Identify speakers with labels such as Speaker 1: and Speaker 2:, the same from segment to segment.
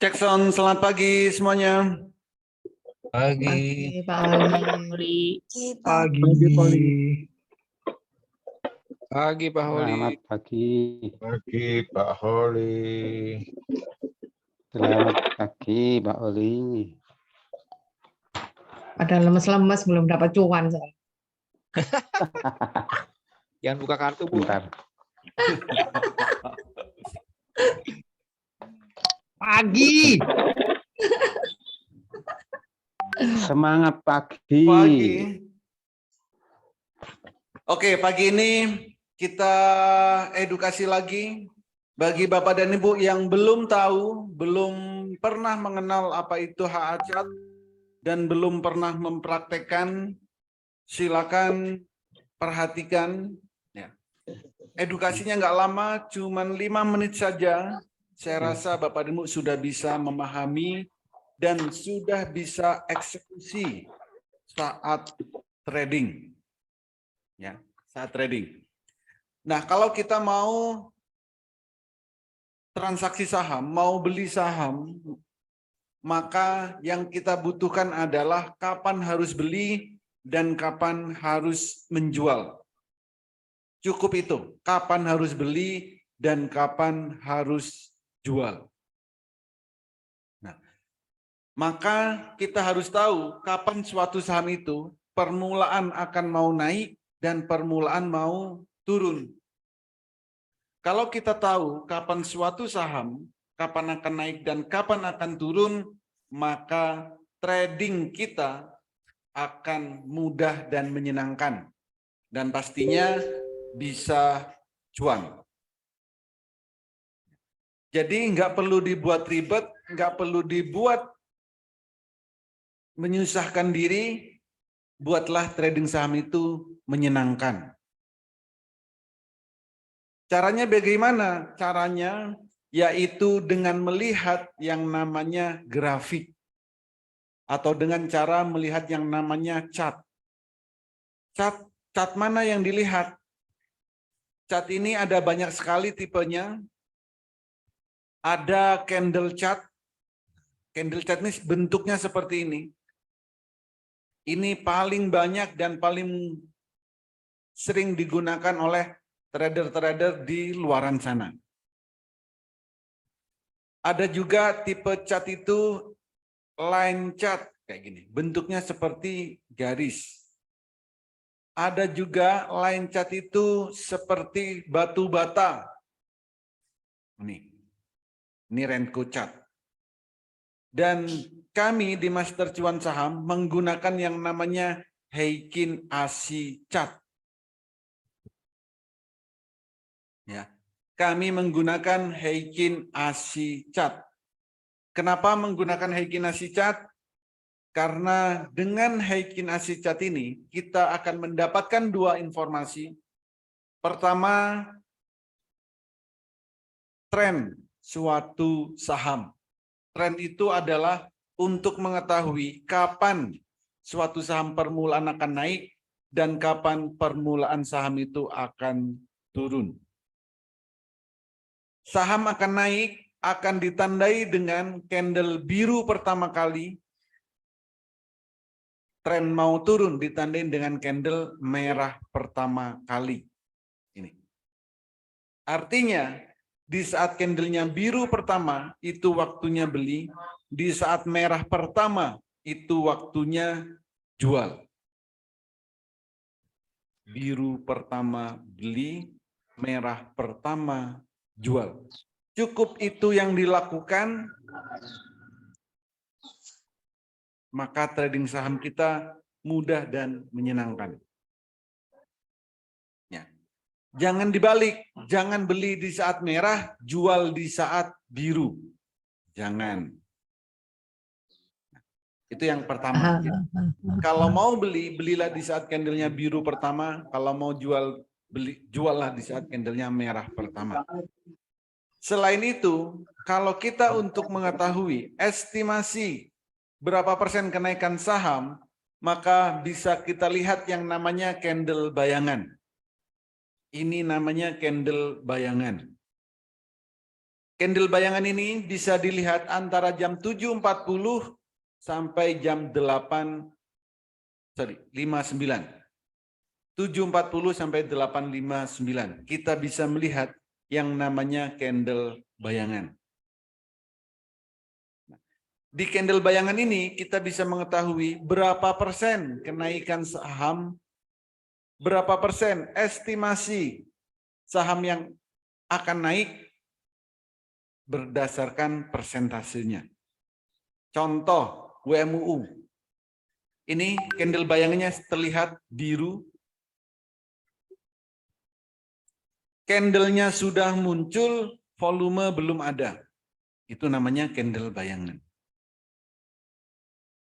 Speaker 1: Cek sound, selamat pagi semuanya.
Speaker 2: Pagi.
Speaker 3: Pak Oli.
Speaker 2: Pagi. Pagi Pak Holi.
Speaker 4: Selamat pagi.
Speaker 5: Pagi Pak Holi.
Speaker 4: Selamat pagi Pak Oli.
Speaker 3: Padahal lemes-lemes belum dapat cuan soalnya.
Speaker 2: Jangan buka kartu, Bu.
Speaker 4: Bentar.
Speaker 2: Pagi.
Speaker 4: Semangat pagi.
Speaker 1: Pagi. Oke, pagi ini kita edukasi lagi bagi Bapak dan Ibu yang belum tahu, belum pernah mengenal apa itu hak acat dan belum pernah mempraktekkan, silakan perhatikan. Ya. Edukasinya nggak lama, cuman 5 menit saja. Saya rasa Bapak dan Ibu sudah bisa memahami dan sudah bisa eksekusi saat trading. Ya, saat trading. Nah, kalau kita mau transaksi saham, mau beli saham, maka yang kita butuhkan adalah kapan harus beli dan kapan harus menjual. Cukup itu, kapan harus beli dan kapan harus jual. Nah, maka kita harus tahu kapan suatu saham itu permulaan akan mau naik dan permulaan mau turun. Kalau kita tahu kapan suatu saham, kapan akan naik dan kapan akan turun, maka trading kita akan mudah dan menyenangkan. Dan pastinya bisa cuan. Jadi nggak perlu dibuat ribet, nggak perlu dibuat menyusahkan diri, buatlah trading saham itu menyenangkan. Caranya bagaimana? Caranya yaitu dengan melihat yang namanya grafik atau dengan cara melihat yang namanya chart. Chart mana yang dilihat? Chart ini ada banyak sekali tipenya. Ada candle chart. Candle chart ini bentuknya seperti ini. Ini paling banyak dan paling sering digunakan oleh trader-trader di luaran sana. Ada juga tipe chart itu line chart kayak gini. Bentuknya seperti garis. Ada juga line chart itu seperti batu bata. Ini Renko chart. Dan kami di Master Cuan Saham menggunakan yang namanya Heikin Ashi chart. Ya, kami menggunakan Heikin Ashi chart. Kenapa menggunakan Heikin Ashi chart? Karena dengan Heikin Ashi chart ini kita akan mendapatkan dua informasi. Pertama, tren suatu saham. Tren itu adalah untuk mengetahui kapan suatu saham permulaan akan naik dan kapan permulaan saham itu akan turun. Saham akan naik akan ditandai dengan candle biru pertama kali. Tren mau turun ditandai dengan candle merah pertama kali. Ini. Artinya, di saat candlenya biru pertama, itu waktunya beli. Di saat merah pertama, itu waktunya jual. Biru pertama beli, merah pertama jual. Cukup itu yang dilakukan, maka trading saham kita mudah dan menyenangkan. Ya. Jangan dibalik, jangan beli di saat merah, jual di saat biru. Jangan. Itu yang pertama. Kalau mau beli, belilah di saat candlenya biru pertama. Kalau mau jual, juallah di saat candlenya merah pertama. Selain itu, kalau kita untuk mengetahui estimasi berapa persen kenaikan saham, maka bisa kita lihat yang namanya candle bayangan. Ini namanya candle bayangan. Candle bayangan ini bisa dilihat antara jam 7.40 sampai jam 59. 7.40 sampai 8.59. Kita bisa melihat yang namanya candle bayangan. Di candle bayangan ini kita bisa mengetahui berapa persen kenaikan saham, berapa persen estimasi saham yang akan naik berdasarkan persentasenya. Contoh WMUU. Ini candle bayangannya terlihat biru. Candlenya sudah muncul, volume belum ada. Itu namanya candle bayangan.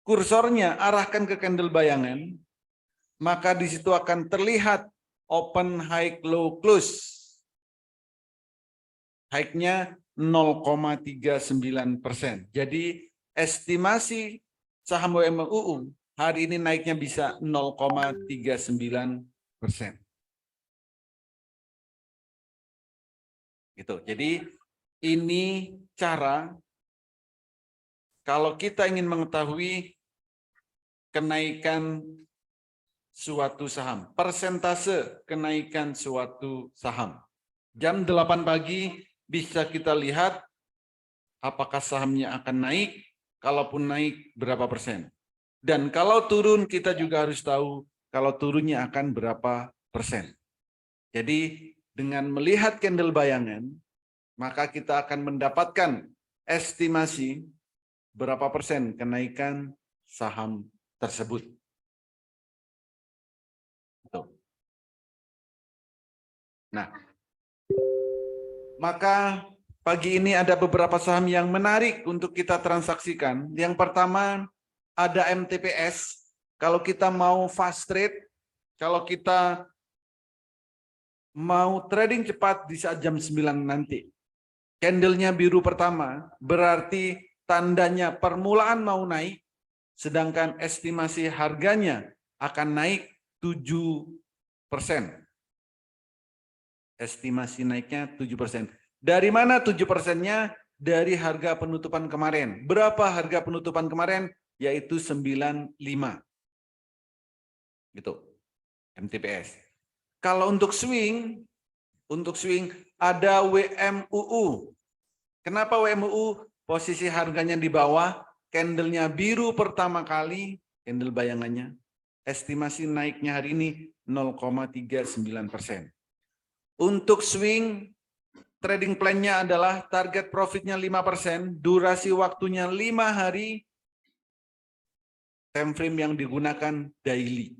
Speaker 1: Kursornya arahkan ke candle bayangan, maka di situ akan terlihat open, high, low, close. High-nya 0,39%. Jadi estimasi saham WMUU hari ini naiknya bisa 0,39%. Gitu. Jadi ini cara kalau kita ingin mengetahui kenaikan suatu saham, persentase kenaikan suatu saham. Jam 8 pagi bisa kita lihat apakah sahamnya akan naik, kalaupun naik berapa persen. Dan kalau turun kita juga harus tahu kalau turunnya akan berapa persen. Jadi dengan melihat candle bayangan, maka kita akan mendapatkan estimasi berapa persen kenaikan saham tersebut. Nah, maka pagi ini ada beberapa saham yang menarik untuk kita transaksikan. Yang pertama ada MTPS. Kalau kita mau fast trade, kalau kita mau trading cepat di saat jam 9 nanti. Candlenya biru pertama, berarti tandanya permulaan mau naik, sedangkan estimasi harganya akan naik 7%. Estimasi naiknya 7%. Dari mana 7%-nya? Dari harga penutupan kemarin. Berapa harga penutupan kemarin? Yaitu 95. Gitu. MTPS. Kalau untuk swing ada WMUU. Kenapa WMUU? Posisi harganya di bawah, candlenya biru pertama kali, candle bayangannya. Estimasi naiknya hari ini 0,39%. Untuk swing, trading plan-nya adalah target profitnya 5%, durasi waktunya 5 hari, time frame yang digunakan daily.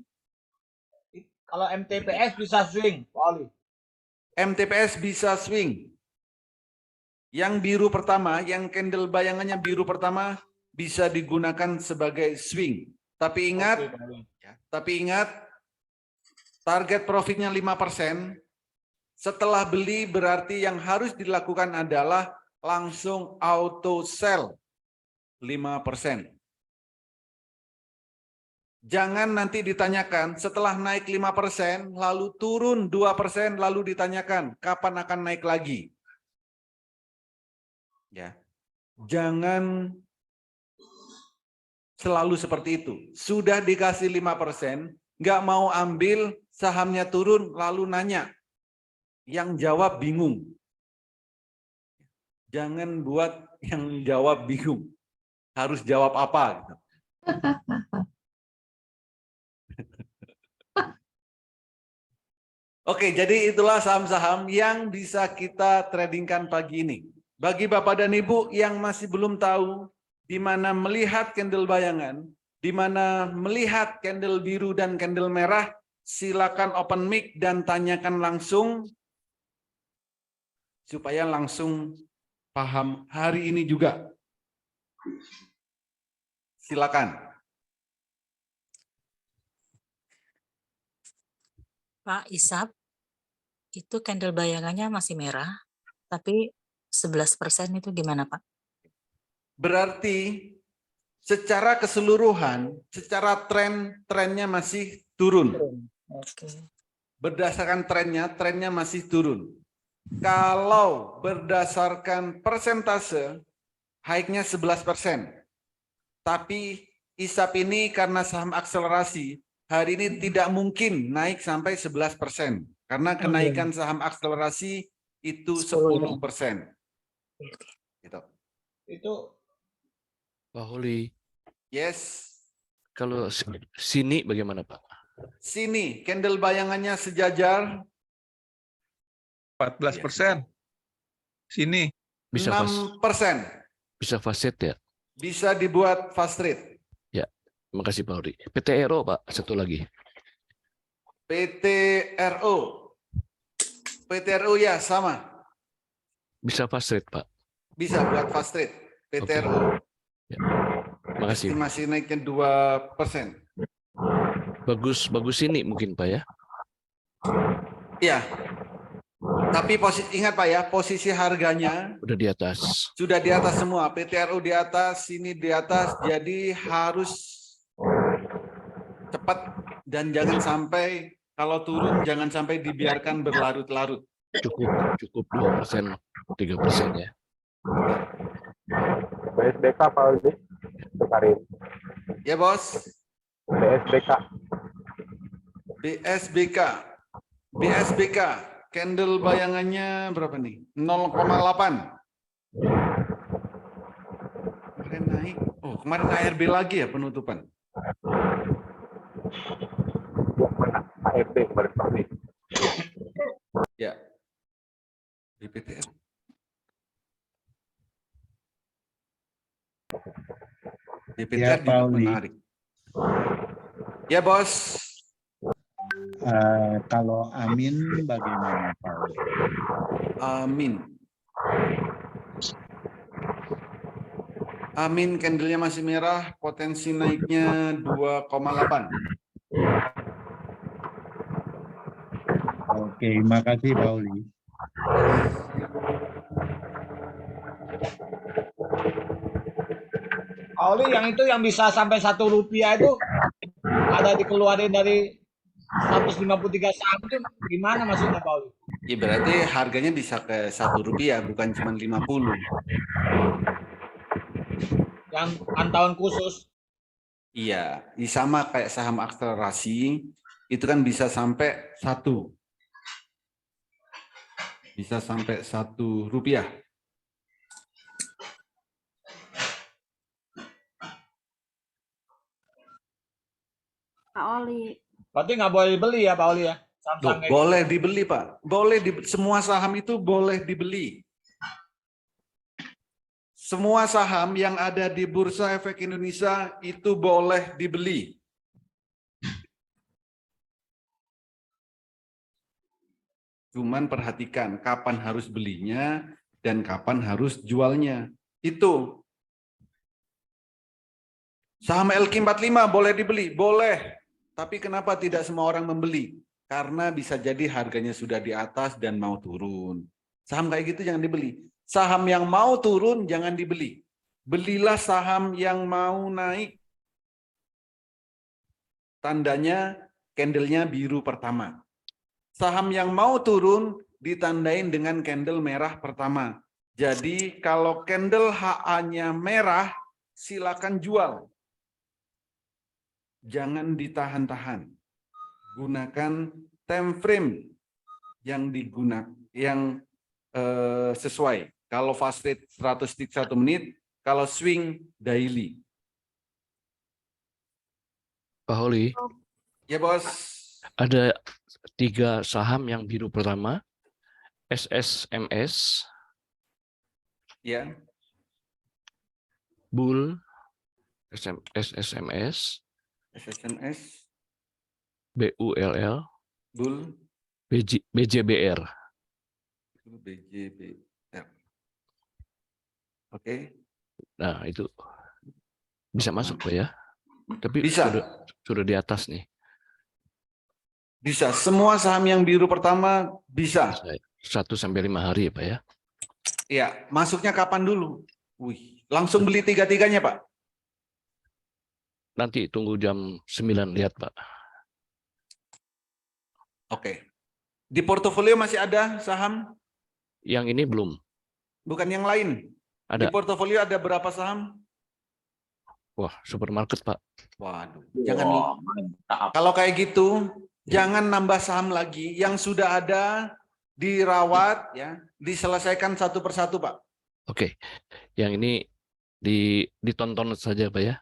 Speaker 6: Kalau MTPS bisa swing, Pak Oli.
Speaker 1: MTPS bisa swing. Yang biru pertama, yang candle bayangannya biru pertama bisa digunakan sebagai swing. Tapi ingat, target profitnya 5%. Setelah beli berarti yang harus dilakukan adalah langsung auto sell 5%. Jangan nanti ditanyakan setelah naik 5%, lalu turun 2%, lalu ditanyakan kapan akan naik lagi. Ya. Jangan selalu seperti itu. Sudah dikasih 5%, nggak mau ambil, sahamnya turun, lalu nanya. Yang jawab bingung. Jangan buat yang jawab bingung. Harus jawab apa? Gitu. Oke, jadi itulah saham-saham yang bisa kita tradingkan pagi ini. Bagi Bapak dan Ibu yang masih belum tahu di mana melihat candle bayangan, di mana melihat candle biru dan candle merah, silakan open mic dan tanyakan langsung supaya langsung paham hari ini juga. Silakan.
Speaker 7: Pak Isap, itu candle bayangannya masih merah, tapi 11% itu gimana, Pak?
Speaker 1: Berarti secara keseluruhan, secara trennya masih turun.
Speaker 7: Oke.
Speaker 1: Berdasarkan trennya masih turun. Kalau berdasarkan persentase, hike-nya 11%. Tapi ISAP ini karena saham akselerasi, hari ini tidak mungkin naik sampai 11%. Karena kenaikan saham akselerasi itu 10%. Gitu.
Speaker 6: Itu
Speaker 2: Pak Holi,
Speaker 1: Yes.
Speaker 2: kalau sini bagaimana Pak?
Speaker 1: Sini, candle bayangannya sejajar
Speaker 5: 14%. Sini.
Speaker 2: Bisa
Speaker 1: 6%.
Speaker 2: bisa faset ya?
Speaker 1: Bisa dibuat fast rate.
Speaker 2: Ya, makasih Pak Holi. PTRO Pak, satu lagi.
Speaker 1: PTRO. PTRO ya sama.
Speaker 2: Bisa fast rate Pak.
Speaker 1: Bisa buat fast rate. PTRO.
Speaker 2: Ya. Makasih.
Speaker 1: Estimasi naiknya 2%.
Speaker 2: Bagus ini mungkin Pak ya.
Speaker 1: Iya. Tapi ingat Pak ya, posisi harganya
Speaker 2: Udah di atas.
Speaker 1: sudah di atas semua. PTRO di atas, sini di atas. Jadi harus cepat dan jangan sampai kalau turun jangan sampai dibiarkan berlarut-larut.
Speaker 2: Cukup 2%, 3% ya.
Speaker 8: BSBK Pak Aldi, Karim.
Speaker 1: Ya bos.
Speaker 8: BSBK.
Speaker 1: BSBK. Candle bayangannya berapa nih? 0,8. Kemarin naik. Oh, kemarin ARB lagi ya penutupan.
Speaker 8: Mana? ARB kemarin Pak Aldi.
Speaker 1: Ya. BPTR. BPTR
Speaker 9: Pak
Speaker 1: juga
Speaker 9: Aldi.
Speaker 1: menarik. Ya bos.
Speaker 9: Kalau Amin bagaimana Pak Aldi?
Speaker 1: Amin. Amin, candlenya masih merah, potensi naiknya 2,8.
Speaker 9: Oke, makasih Pak Aldi.
Speaker 6: Oli yang itu yang bisa sampai Rp1 itu ada dikeluarin dari 153 saham itu gimana maksudnya Pak Oli?
Speaker 1: Ya berarti harganya bisa ke Rp1, bukan cuma 50.
Speaker 6: Yang pantauan khusus.
Speaker 1: Iya, sama kayak saham akselerasi, itu kan bisa sampai 1. Bisa sampai Rp1.
Speaker 10: Pak Oli.
Speaker 6: Berarti nggak boleh dibeli ya Pak Oli ya? Saham-saham kayak
Speaker 1: Boleh
Speaker 6: gitu.
Speaker 1: dibeli Pak, boleh semua saham itu boleh dibeli. Semua saham yang ada di Bursa Efek Indonesia itu boleh dibeli. Cuman perhatikan kapan harus belinya dan kapan harus jualnya. Itu. Saham LQ45 boleh dibeli? Boleh. Tapi kenapa tidak semua orang membeli? Karena bisa jadi harganya sudah di atas dan mau turun. Saham kayak gitu jangan dibeli. Saham yang mau turun jangan dibeli. Belilah saham yang mau naik. Tandanya candlenya biru pertama. Saham yang mau turun ditandain dengan candle merah pertama. Jadi kalau candle HA-nya merah, silakan jual. Jangan ditahan-tahan. Gunakan time frame yang sesuai. Kalau fast rate 100 tick 1 menit, kalau swing daily.
Speaker 2: Pak Holi,
Speaker 1: Ya bos.
Speaker 2: ada 3 saham yang biru pertama, SSMS,
Speaker 1: Ya.
Speaker 2: Bull, SSMS,
Speaker 1: SSMS,
Speaker 2: BULL,
Speaker 1: Bull,
Speaker 2: BJBR.
Speaker 1: BJBR. Oke.
Speaker 2: Nah, itu bisa masuk Pak ya. Tapi
Speaker 1: Bisa.
Speaker 2: sudah di atas nih.
Speaker 1: Bisa. Semua saham yang biru pertama bisa.
Speaker 2: 1-5 hari ya Pak ya.
Speaker 1: Iya, masuknya kapan dulu? Wih, langsung beli 3-3-nya, Pak.
Speaker 2: Nanti tunggu jam 9 lihat Pak.
Speaker 1: Oke. Di portofolio masih ada saham?
Speaker 2: Yang ini belum.
Speaker 1: Bukan yang lain. Di
Speaker 2: Ada.
Speaker 1: portofolio ada berapa saham?
Speaker 2: Wah, supermarket, Pak.
Speaker 1: Waduh, jangan. Kalau kayak gitu, jangan nambah saham lagi. Yang sudah ada dirawat, ya, diselesaikan satu persatu, Pak.
Speaker 2: Oke. Yang ini ditonton saja, Pak ya.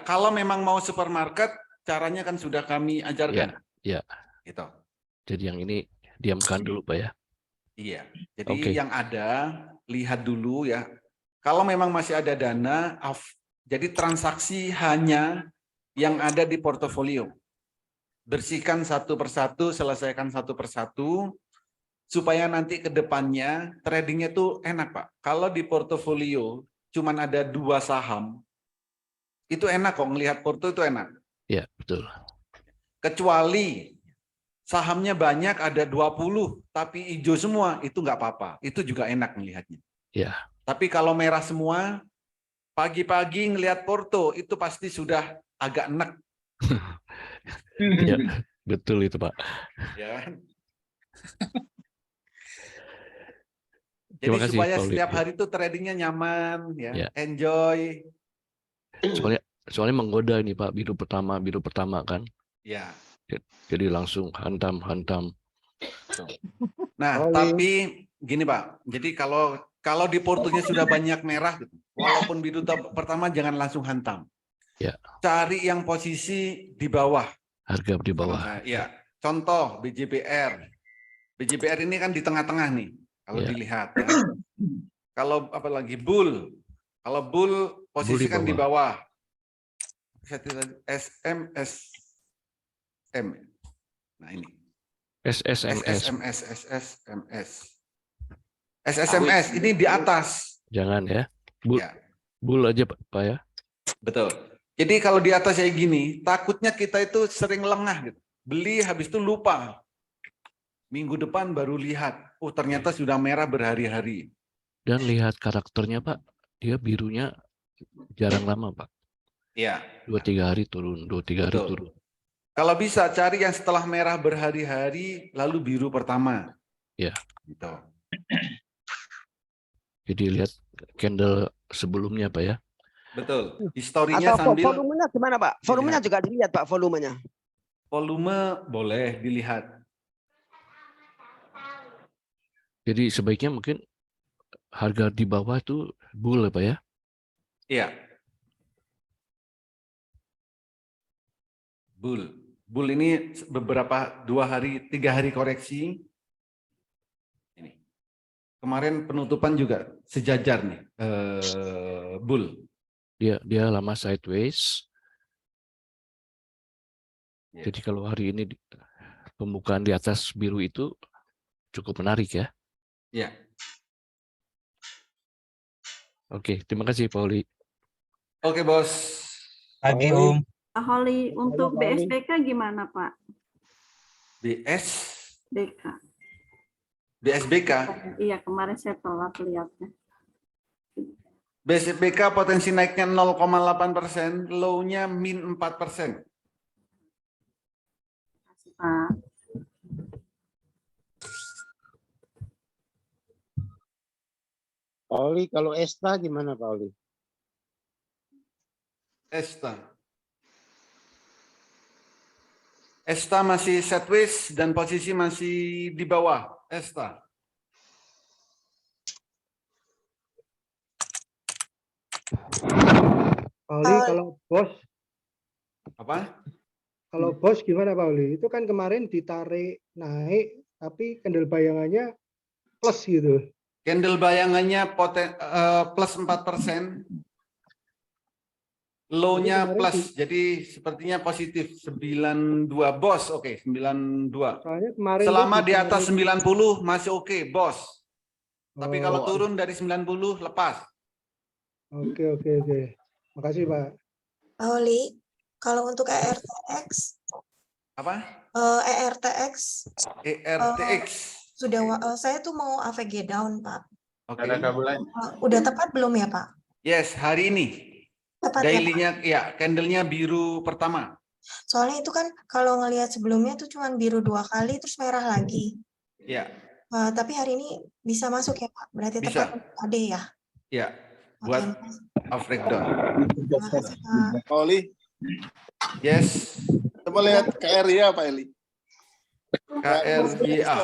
Speaker 1: Kalau memang mau supermarket, caranya kan sudah kami ajarkan.
Speaker 2: Ya.
Speaker 1: Gitu.
Speaker 2: Jadi yang ini diamkan dulu, Pak ya.
Speaker 1: Iya. Jadi
Speaker 2: Oke.
Speaker 1: yang ada lihat dulu ya. Kalau memang masih ada dana, jadi transaksi hanya yang ada di portofolio. Bersihkan satu persatu, selesaikan satu persatu, supaya nanti ke depannya tradingnya tuh enak, Pak. Kalau di portofolio cuman ada 2 saham, itu enak kok, ngelihat porto itu enak.
Speaker 2: Ya, betul.
Speaker 1: Kecuali sahamnya banyak, ada 20, tapi hijau semua, itu nggak apa-apa. Itu juga enak melihatnya.
Speaker 2: Ya.
Speaker 1: Tapi kalau merah semua, pagi-pagi ngelihat porto, itu pasti sudah agak enek.
Speaker 2: Ya, betul itu, Pak.
Speaker 1: Ya.
Speaker 2: Terima
Speaker 1: Jadi
Speaker 2: kasih,
Speaker 1: supaya
Speaker 2: Pak Uli.
Speaker 1: setiap hari itu tradingnya nyaman,
Speaker 2: Ya.
Speaker 1: enjoy.
Speaker 2: Soalnya menggoda ini, Pak, biru pertama kan.
Speaker 1: Ya.
Speaker 2: Jadi langsung hantam.
Speaker 1: Nah, tapi gini, Pak. Jadi kalau di portonya sudah banyak merah, gitu, walaupun biru pertama jangan langsung hantam.
Speaker 2: Ya.
Speaker 1: Cari yang posisi di bawah.
Speaker 2: Harga di bawah.
Speaker 1: Ya. Contoh BJBR. BJBR ini kan di tengah-tengah nih. Kalau
Speaker 2: Ya.
Speaker 1: dilihat, ya. Kalau apalagi bull, kalau bull posisikan di bawah. SMSM. Nah ini. SSMS ini di atas.
Speaker 2: Jangan ya.
Speaker 1: Ya.
Speaker 2: Bull aja, Pak ya.
Speaker 1: Betul. Jadi kalau di atas kayak gini, takutnya kita itu sering lengah gitu. Beli habis itu lupa. Minggu depan baru lihat, oh ternyata sudah merah berhari-hari.
Speaker 2: Dan lihat karakternya, Pak. Dia birunya jarang lama, Pak.
Speaker 1: Iya.
Speaker 2: 2-3 hari turun, 2-3 hari turun.
Speaker 1: Kalau bisa cari yang setelah merah berhari-hari, lalu biru pertama.
Speaker 2: Ya.
Speaker 1: Gitu.
Speaker 2: Jadi lihat candle sebelumnya, Pak ya.
Speaker 1: Betul. Historinya
Speaker 11: atau
Speaker 1: sambil
Speaker 11: volumenya gimana, Pak? Volumenya juga dilihat, Pak, volumenya.
Speaker 1: Volume boleh dilihat.
Speaker 2: Jadi sebaiknya mungkin harga di bawah itu bull, Pak ya.
Speaker 1: Iya. Bull ini beberapa 2-3 hari koreksi. Ini. Kemarin penutupan juga sejajar nih. Bull.
Speaker 2: Dia lama sideways.
Speaker 1: Ya.
Speaker 2: Jadi kalau hari ini pembukaan di atas biru itu cukup menarik ya.
Speaker 1: Ya.
Speaker 2: Oke, terima kasih Pak Oli.
Speaker 1: Oke, Bos.
Speaker 5: Pagi, Om.
Speaker 10: Pak Holi, untuk BSBK gimana, Pak?
Speaker 1: BSBK.
Speaker 10: Iya, kemarin saya telat lihatnya.
Speaker 1: BSBK potensi naiknya 0,8%, low-nya min 4%.
Speaker 10: Pak.
Speaker 4: Pak Oli, kalau Esta gimana Pak Oli?
Speaker 1: Esta masih sideways dan posisi masih di bawah. Esta.
Speaker 12: Pak Oli, kalau bos,
Speaker 1: Apa?
Speaker 12: kalau bos gimana Pak Oli? Itu kan kemarin ditarik naik, tapi candle bayangannya plus gitu.
Speaker 1: Candle bayangannya plus 4%. Low-nya plus, jadi sepertinya positif 92 bos, oke 92.
Speaker 12: Soalnya kemarin
Speaker 1: selama di atas 90 masih oke bos. Tapi kalau
Speaker 12: Oh.
Speaker 1: turun dari 90 lepas.
Speaker 12: Oke. Makasih Pak.
Speaker 13: Pak Oli, kalau untuk ERTX,
Speaker 1: Apa?
Speaker 13: ERTX,
Speaker 1: ERTX.
Speaker 13: saya tuh mau AVG down Pak.
Speaker 1: Oke.
Speaker 13: Udah tepat belum ya Pak?
Speaker 1: Yes, hari ini.
Speaker 13: Tepat ya, Pak?
Speaker 1: Daily-nya ya, candle-nya biru pertama.
Speaker 13: Soalnya itu kan kalau ngelihat sebelumnya tuh cuma biru 2 kali terus merah lagi.
Speaker 1: Ya.
Speaker 13: Tapi hari ini bisa masuk ya Pak? Berarti
Speaker 1: Bisa.
Speaker 13: tepat AD ya?
Speaker 1: Ya, buat off breakdown.
Speaker 13: Terima kasih Pak.
Speaker 14: Pak Oli,
Speaker 1: Yes,
Speaker 14: coba lihat KRIA Pak Eli.
Speaker 1: KRIA.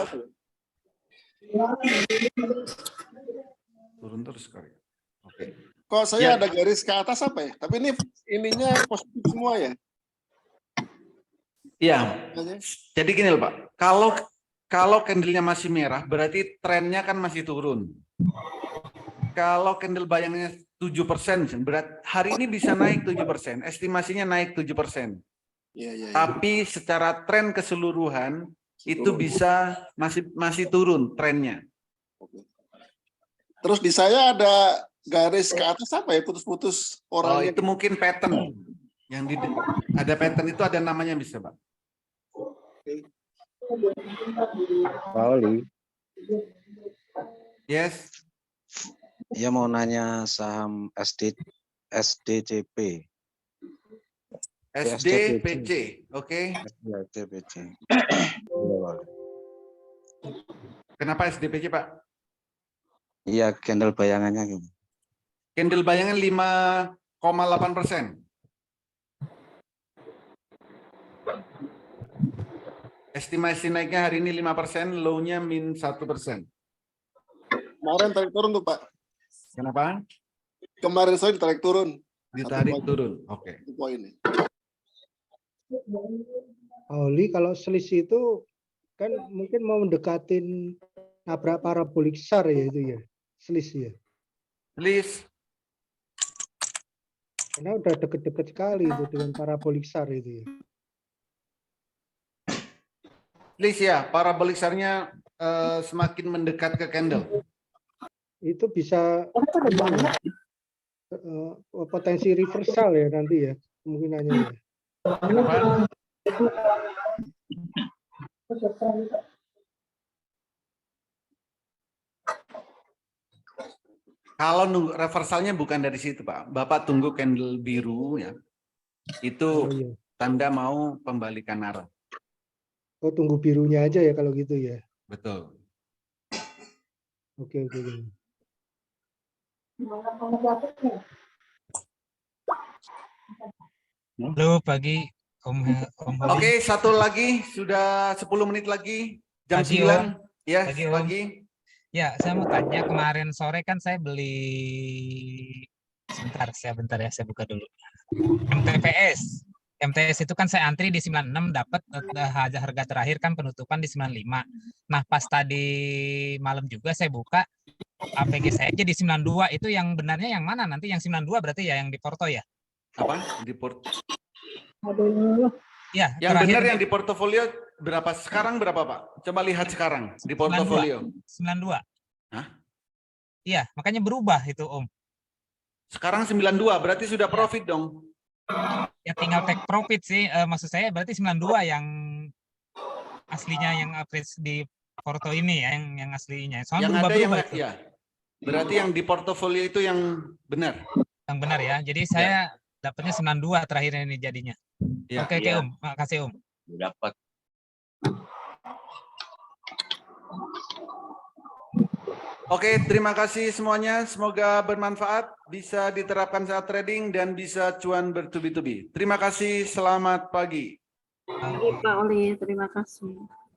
Speaker 1: Turun terus kali. Oke.
Speaker 14: Kok saya
Speaker 1: Ya.
Speaker 14: ada garis ke atas apa ya? Tapi ini ininya positif semua ya.
Speaker 1: Iya. Jadi gini loh Pak, kalau candle-nya masih merah, berarti trennya kan masih turun. Kalau candle bayangnya 7%, berarti hari ini bisa naik 7%, estimasinya naik 7%.
Speaker 14: Iya.
Speaker 1: Tapi secara tren keseluruhan itu bisa masih turun trennya.
Speaker 14: Terus di saya ada garis ke atas apa ya? Putus-putus
Speaker 1: Oh,
Speaker 14: orangnya.
Speaker 1: itu mungkin pattern. Ada pattern itu ada namanya bisa, Pak.
Speaker 4: Pak Oli,
Speaker 1: Yes.
Speaker 4: ya mau nanya saham SDCP.
Speaker 1: SDPC, oke.
Speaker 4: SDCP.
Speaker 1: Kenapa SDPC, Pak?
Speaker 4: Iya, candle bayangannya gitu.
Speaker 1: Candle bayangan 5,8%. Estimasi naiknya hari ini 5%, low-nya min 1%.
Speaker 14: Kemarin tarik turun tuh Pak.
Speaker 1: Kenapa?
Speaker 14: Kemarin saya ditarik turun.
Speaker 1: Ditarik turun, oke.
Speaker 14: Itu poinnya.
Speaker 12: Pak Oli, kalau selisih itu kan mungkin mau mendekatin nabrak parabolik SAR ya itu ya, selisih ya.
Speaker 1: Please.
Speaker 12: Karena udah deket-deket sekali itu dengan parabolik SAR itu ya.
Speaker 1: Please ya, parabolik SAR-nya semakin mendekat ke candle.
Speaker 12: Itu bisa potensi reversal ya nanti ya kemungkinannya ya.
Speaker 1: Kenapa? Kalau nunggu reversalnya bukan dari situ, Pak. Bapak tunggu candle biru ya. Itu tanda mau pembalikan arah.
Speaker 12: Oh, tunggu birunya aja ya kalau gitu ya.
Speaker 1: Betul.
Speaker 12: Oke.
Speaker 5: Halo pagi Om Oli.
Speaker 1: Oke, satu lagi, sudah 10 menit lagi, jam
Speaker 5: Pagi,
Speaker 1: 9.
Speaker 5: Om.
Speaker 1: Ya,
Speaker 5: Pagi, Om.
Speaker 1: pagi.
Speaker 5: Ya, saya mau tanya kemarin sore kan saya beli sebentar ya, saya buka dulu. MTS itu kan saya antri di 96 dapat harga terakhir kan penutupan di 95. Nah, pas tadi malam juga saya buka APG saya aja di 92. Itu yang benarnya yang mana? Nanti yang 92 berarti ya yang di Porto ya?
Speaker 1: Apa? Di
Speaker 5: Ya,
Speaker 1: yang benar yang di portofolio berapa sekarang berapa, Pak? Coba lihat sekarang di portofolio.
Speaker 5: 92.
Speaker 1: Hah?
Speaker 5: Iya, makanya berubah itu, Om.
Speaker 1: Sekarang 92, berarti sudah profit dong.
Speaker 5: Ya tinggal take profit sih. Maksud saya berarti 92 yang aslinya yang average di Porto ini ya, yang aslinya. Soalnya
Speaker 1: Yang ada yang
Speaker 5: itu.
Speaker 1: ya. Berarti yang di portofolio itu yang benar.
Speaker 5: Yang benar ya. Jadi saya dapatnya 92 terakhir ini jadinya.
Speaker 1: Ya.
Speaker 5: Oke, Om. Makasih, Om.
Speaker 8: Dapat.
Speaker 1: Oke, terima kasih semuanya. Semoga bermanfaat, bisa diterapkan saat trading dan bisa cuan bertubi-tubi. Terima kasih, selamat pagi.
Speaker 10: Pak Oli, terima kasih.